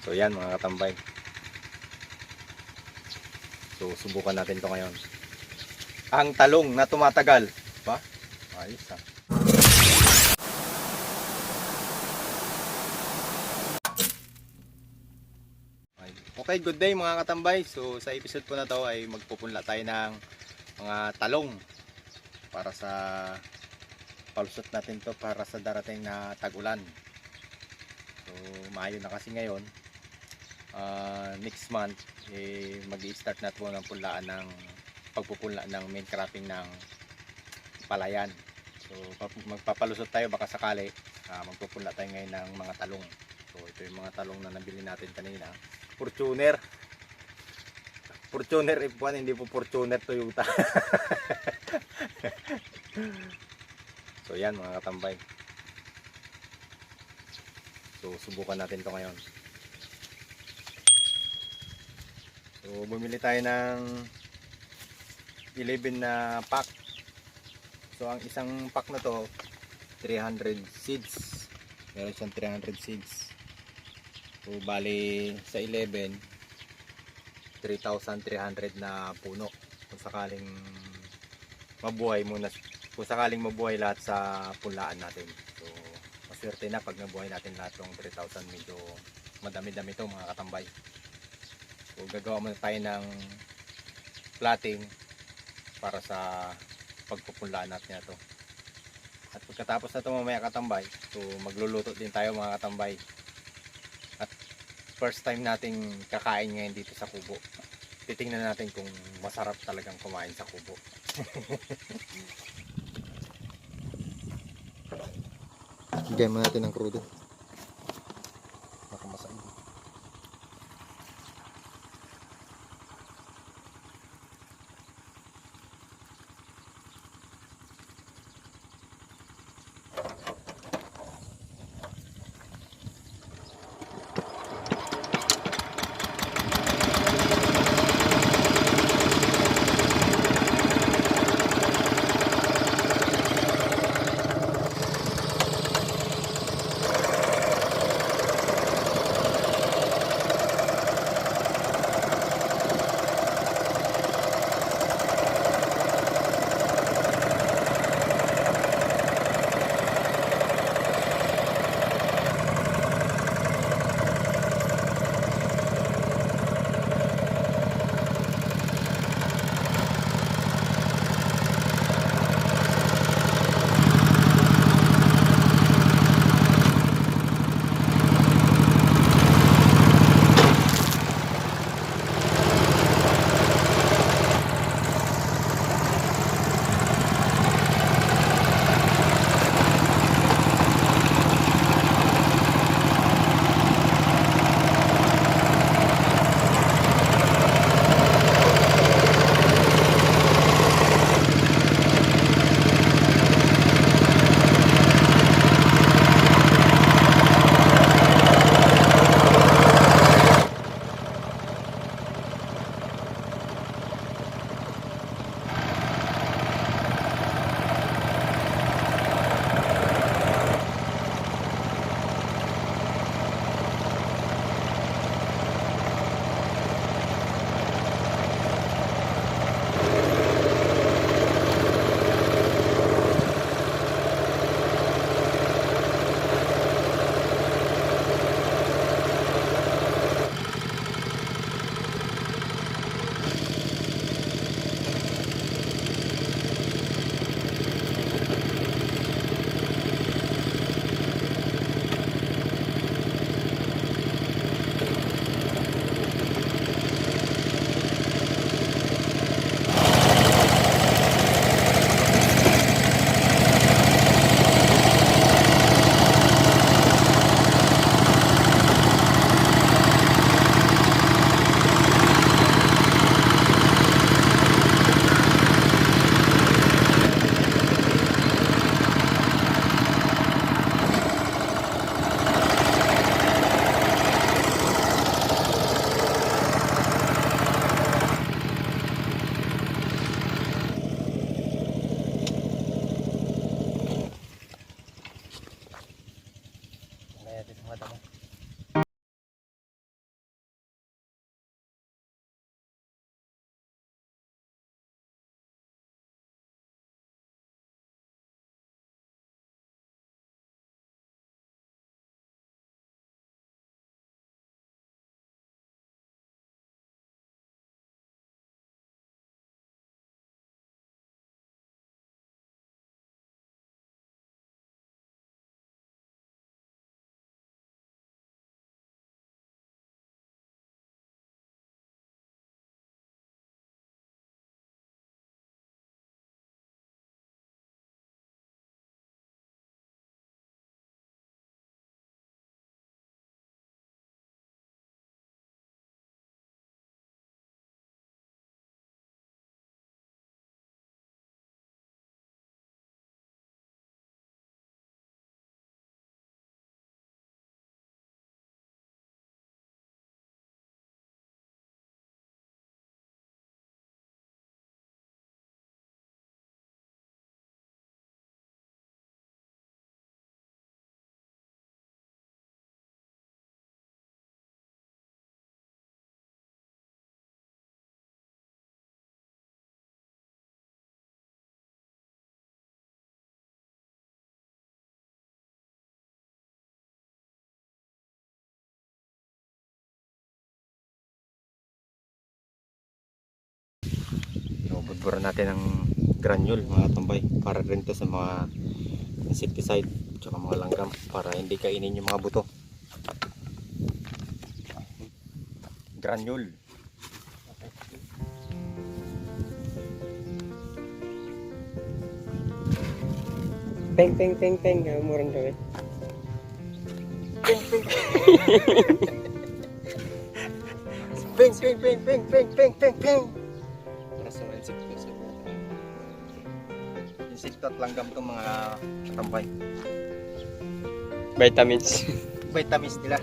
So yan mga katambay. So subukan natin to ngayon. Ang talong na tumatagal. Ba? Ayos ah. Okay, good day mga katambay. So sa episode po na to ay magpupunla tayo ng mga talong para sa palusot natin to para sa darating na tag-ulan. So Mayo na kasi ngayon. Next month mag-i-start na po ng punlaan ng pagpupunla ng main cropping ng palayan. So magpapalusot tayo baka sakali magpupunla tayo ngayon ng mga talong. So ito yung mga talong na nabili natin kanina. Fortuner F1, hindi po Fortuner Toyota. So yan mga katambay. So subukan natin to ngayon. So bumili tayo ng 11 na pack. So ang isang pack na to 300 seeds. Meron siyang 300 seeds. So bali sa 11 3,300 na puno. Kung sakaling mabuhay muna, kung sakaling mabuhay lahat sa punlaan natin. So maswerte na pag nabuhay natin lahat ng 3,000. Medyo madami-dami to mga katambay. So gagawa muna tayo ng plotting para sa pagpupunlaan natin na to. At pagkatapos na ito mamaya katambay, so magluluto din tayo mga katambay. At first time nating kakain ngayon dito sa kubo. Titingnan natin kung masarap talagang kumain sa kubo. Bigyan mo natin ng krudo. Nakamasain. Pura natin ng granule mga tambay para rin to sa mga insecticide tsaka mga langgam para hindi kainin yung mga buto. Granule. Peng peng peng peng, murang gawin. Ping ping ping ping ping ping ping ping ping ping. Para sa mga insekto sa mga Insekto at langgam to mga katambay. vitamins. Vitamins nila.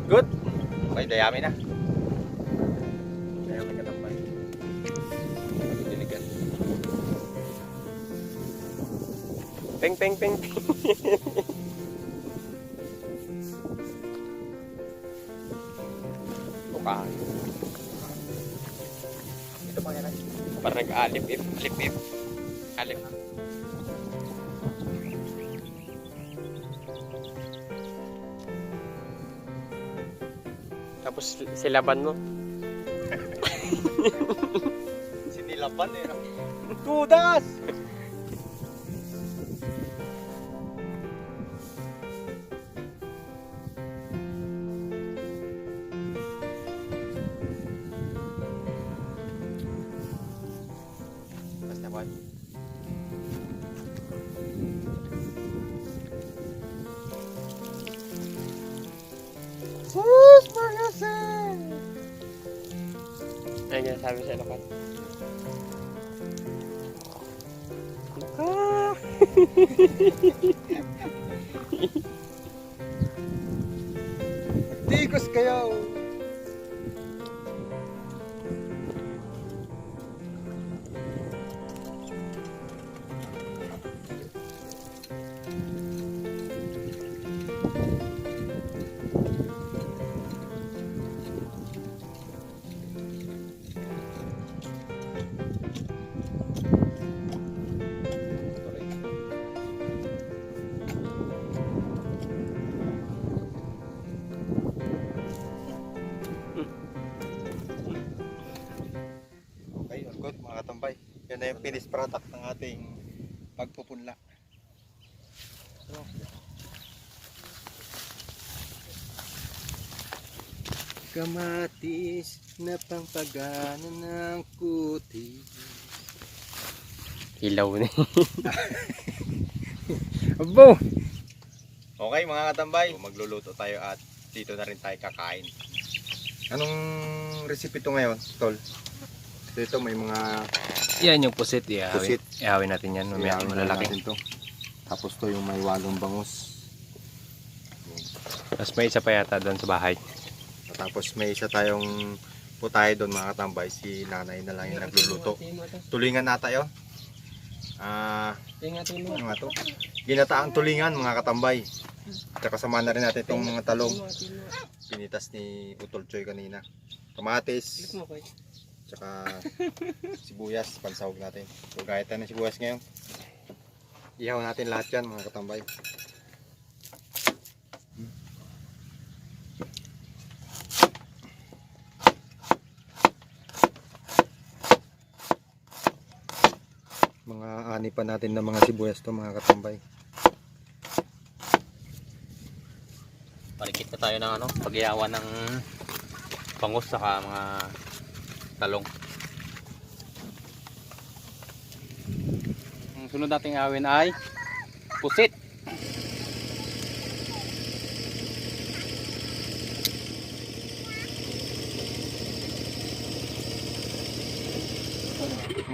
Good. May dayami na. Dayami katambay. Diligan. Peng peng peng. Bukan. Ito mga yan. Parang nag-alip-ip, alip-ip. Alip. Tapos silaban mo. Sinilaban eh. Tudas! Basta boy. Sus, magasin! Ayun nga sabi sa lokal. Tigos kayo! Okay, all good mga katambay. Yan na yung finished product ng ating pagpupunla. Kamatis na pampagana ng kuti. Ilaw na. Abo! Okay mga katambay, magluluto tayo at dito na rin tayo kakain. Anong recipe to ngayon, Tol? Dito may mga Yan yung pusit. Pusit. Ihawin natin yan. Mamaya ihawin malalaki. natin to. Tapos to yung may walong bangus. Tapos may isa pa yata doon sa bahay. Tapos may isa tayong putay doon mga katambay. Si nanay na lang yung nagluluto. Tulingan na tayo. Ano nga to? Ginataang tulingan mga katambay. At kasama na rin natin itong mga talong. Pinitas ni Utol Choy kanina. Kamatis. Tsaka sibuyas. Pansahog natin. So gaya tayo ng sibuyas ngayon. Ihaw natin lahat yan mga katambay. Mga ani pa natin na mga sibuyas to mga katambay. Palikit na tayo ng ano, pag-iyawan ng bangus saka mga talong. Ang sunod nating awin ay pusit.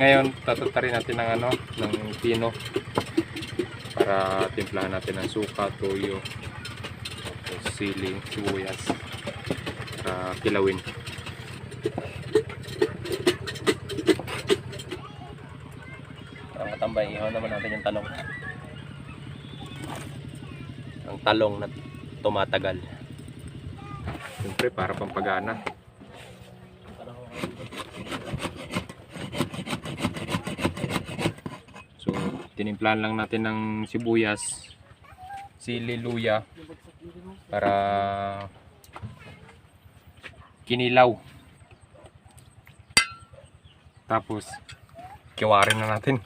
Ngayon tatatarin natin ng ano, ng pino para timplahan natin ng suka, toyo, tapos sili, sibuyas para kilawin. Ang tambay, ihaw naman natin yung talong. Ang talong na tumatagal. Siyempre para pampagana. So tinimplahan lang natin ng sibuyas, sili, luya para kinilaw. Tapos kiwarin na natin.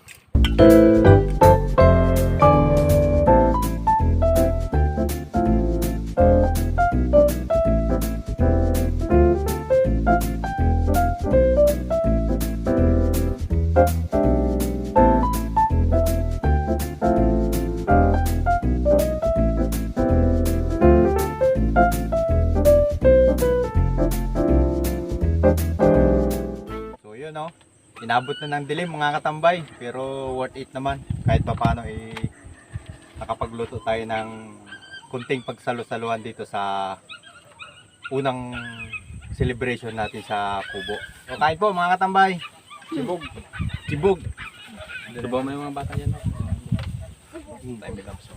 So yun no, inabot na ng dilim mga katambay, pero worth it naman kahit papano nakapagluto tayo ng kunting pagsalo-saluhan dito sa unang celebration natin sa Kubo. So kain po mga katambay. Sibog. Sibog. Trabaho mo yung mga bata dyan. Time lapse.